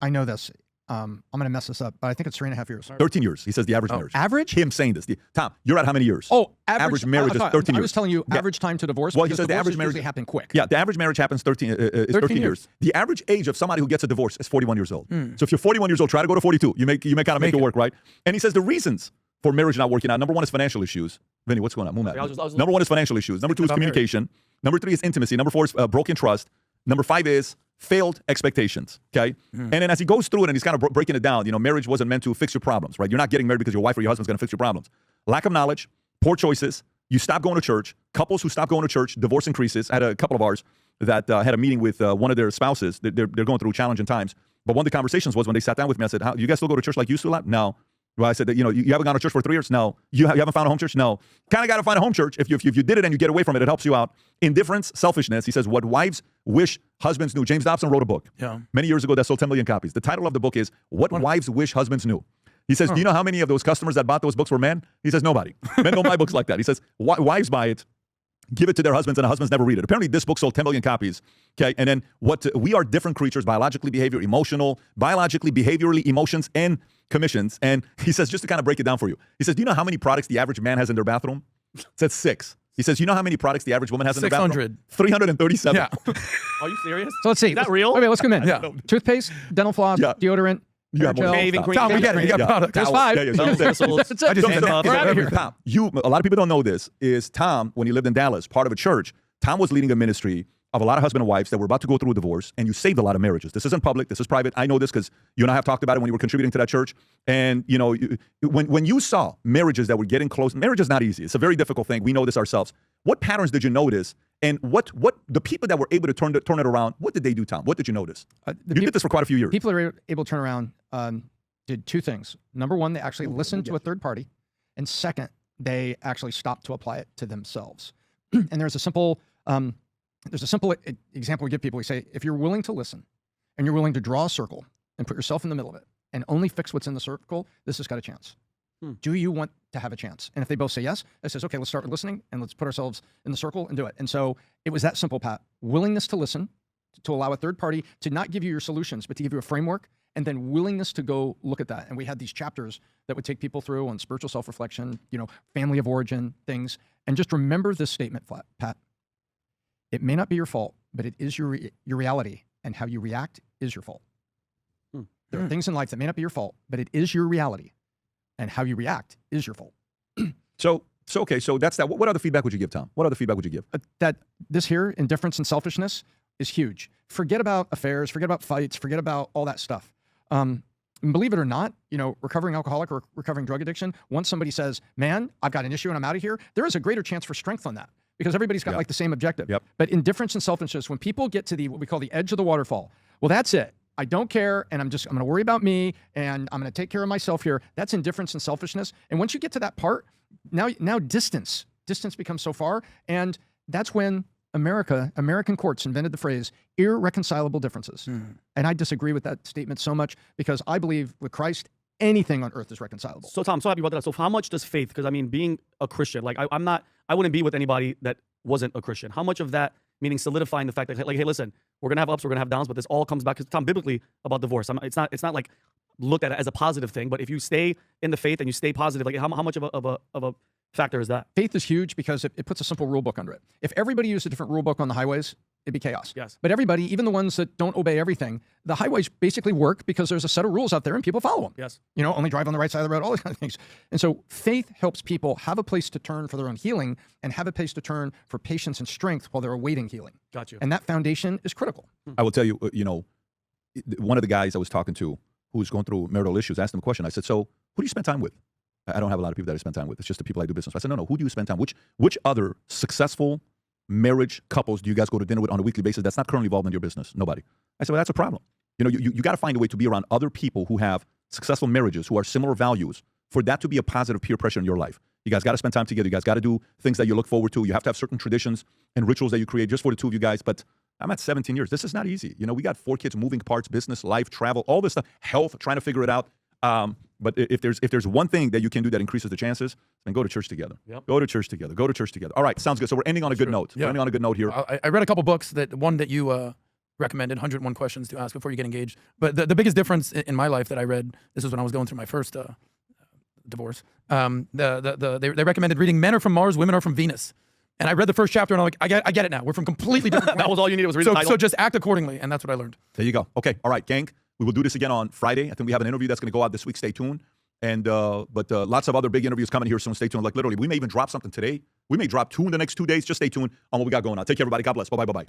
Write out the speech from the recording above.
I know this. I'm going to mess this up, but I think it's 3.5 years. 13 years. He says the average marriage. Average? Him saying this. Tom, you're at how many years? Oh, average marriage is 13 years. I was telling you average time to divorce. Well, he says the average marriage usually happen quick. Yeah, the average marriage happens 13 years. The average age of somebody who gets a divorce is 41 years old. So if you're 41 years old, try to go to 42. You may kind of make it work, right? And he says the reasons for marriage not working out. Number one is financial issues. Vinny, what's going on? Number one is financial issues. Number two is communication. Number three is intimacy. Number four is broken trust. Number five is failed expectations, okay? And then as he goes through it and he's kind of breaking it down, marriage wasn't meant to fix your problems, right? You're not getting married because your wife or your husband's going to fix your problems. Lack of knowledge, poor choices, you stop going to church, couples who stop going to church, divorce increases. I had a couple of ours that had a meeting with one of their spouses. They're going through challenging times. But one of the conversations was when they sat down with me, I said, you guys still go to church like you used to a lot? No. Well, I said that, you haven't gone to church for 3 years? No. You haven't found a home church? No. Kind of got to find a home church. If you did it and you get away from it, it helps you out. Indifference, selfishness. He says, what wives wish husbands knew. James Dobson wrote a book many years ago that sold 10 million copies. The title of the book is What Wives Wish Husbands Knew. He says, do you know how many of those customers that bought those books were men? He says, nobody. Men don't buy books like that. He says, wives buy it, give it to their husbands, and the husbands never read it. Apparently, this book sold 10 million copies. Okay, and then we are different creatures, biologically, behaviorally, emotions, and commissions. And he says, just to kind of break it down for you, he says, do you know how many products the average man has in their bathroom? He said 6. He says, you know how many products the average woman has in their bathroom? 600. 337. Yeah. Are you serious? So let's see. Is that real? Okay, let's come in. Yeah. Toothpaste, dental floss, deodorant, You have more. Shaving cream. Tom, we get it. You got product. There's 5. That's it. I just We're out of here. Tom, a lot of people don't know this, is Tom, when he lived in Dallas, part of a church, Tom was leading a ministry of a lot of husband and wives that were about to go through a divorce, and you saved a lot of marriages. This isn't public. This is private. I know this because you and I have talked about it when you were contributing to that church. And, when you saw marriages that were getting close, marriage is not easy. It's a very difficult thing. We know this ourselves. What patterns did you notice? And what the people that were able to turn it around, what did they do, Tom? What did you notice? You did this for quite a few years. People that were able to turn around did 2 things. Number one, they actually listened to a third party. And second, they actually stopped to apply it to themselves. And there's a simple example we give people. We say, if you're willing to listen and you're willing to draw a circle and put yourself in the middle of it and only fix what's in the circle, this has got a chance. Do you want to have a chance? And if they both say yes, it says, okay, let's start with listening and let's put ourselves in the circle and do it. And so it was that simple, Pat. Willingness to listen, to allow a third party to not give you your solutions, but to give you a framework, and then willingness to go look at that. And we had these chapters that would take people through on spiritual self-reflection, family of origin, things. And just remember this statement, Pat. It may not be your fault, but it is your reality, and how you react is your fault. There are things in life that may not be your fault, but it is your reality, and how you react is your fault. So that's that. What other feedback would you give, Tom? What other feedback would you give? That this here, indifference and selfishness, is huge. Forget about affairs, forget about fights, forget about all that stuff. Believe it or not, recovering alcoholic or recovering drug addiction, once somebody says, man, I've got an issue and I'm out of here, there is a greater chance for strength on that. Because everybody's got like the same objective. But indifference and selfishness, when people get to what we call the edge of the waterfall, well, that's it. I don't care, and I'm going to worry about me, and I'm going to take care of myself here. That's indifference and selfishness. And once you get to that part, now distance becomes so far, and that's when American courts invented the phrase irreconcilable differences. And I disagree with that statement so much, because I believe with Christ, anything on earth is reconcilable. So Tom, so happy about that. So how much does faith, because I mean, being a Christian, like I wouldn't be with anybody that wasn't a Christian. How much of that, meaning solidifying the fact that, like, hey, listen, we're going to have ups, we're going to have downs, but this all comes back, because Tom, biblically about divorce, it's not like looked at as a positive thing, but if you stay in the faith and you stay positive, like how much of a factor is that? Faith is huge because it puts a simple rule book under it. If everybody used a different rule book on the highways, it'd be chaos. Yes. But everybody, even the ones that don't obey everything, the highways basically work because there's a set of rules out there and people follow them. Yes. Only drive on the right side of the road, all these kind of things. And so faith helps people have a place to turn for their own healing and have a place to turn for patience and strength while they're awaiting healing. Got you. And that foundation is critical. I will tell you, one of the guys I was talking to who's going through marital issues, asked him a question. I said, so who do you spend time with? I don't have a lot of people that I spend time with. It's just the people I do business with. I said, no, who do you spend time with? Which other successful marriage couples do you guys go to dinner with on a weekly basis that's not currently involved in your business? Nobody. I said, well, that's a problem. You got to find a way to be around other people who have successful marriages, who are similar values, for that to be a positive peer pressure in your life. You guys got to spend time together. You guys got to do things that you look forward to. You have to have certain traditions and rituals that you create just for the two of you guys. But I'm at 17 years. This is not easy. We got 4 kids, moving parts, business, life, travel, all this stuff, health, trying to figure it out. But if there's one thing that you can do that increases the chances, then go to church together. Yep. Go to church together. Go to church together. All right, sounds good. So we're ending on a good note. Yeah. We're ending on a good note here. I read a couple books. One that you recommended 101 questions to ask before you get engaged. But the biggest difference in my life that I read, this was when I was going through my first divorce. They recommended reading Men Are From Mars, Women Are From Venus. And I read the first chapter and I'm like, I get it now. We're from completely different That was all you needed was read the title. So just act accordingly, and that's what I learned. There you go. Okay, all right, gang. We will do this again on Friday. I think we have an interview that's going to go out this week. Stay tuned. And but lots of other big interviews coming here soon. Stay tuned. Like literally, we may even drop something today. We may drop 2 in the next 2 days. Just stay tuned on what we got going on. Take care, everybody. God bless. Bye-bye.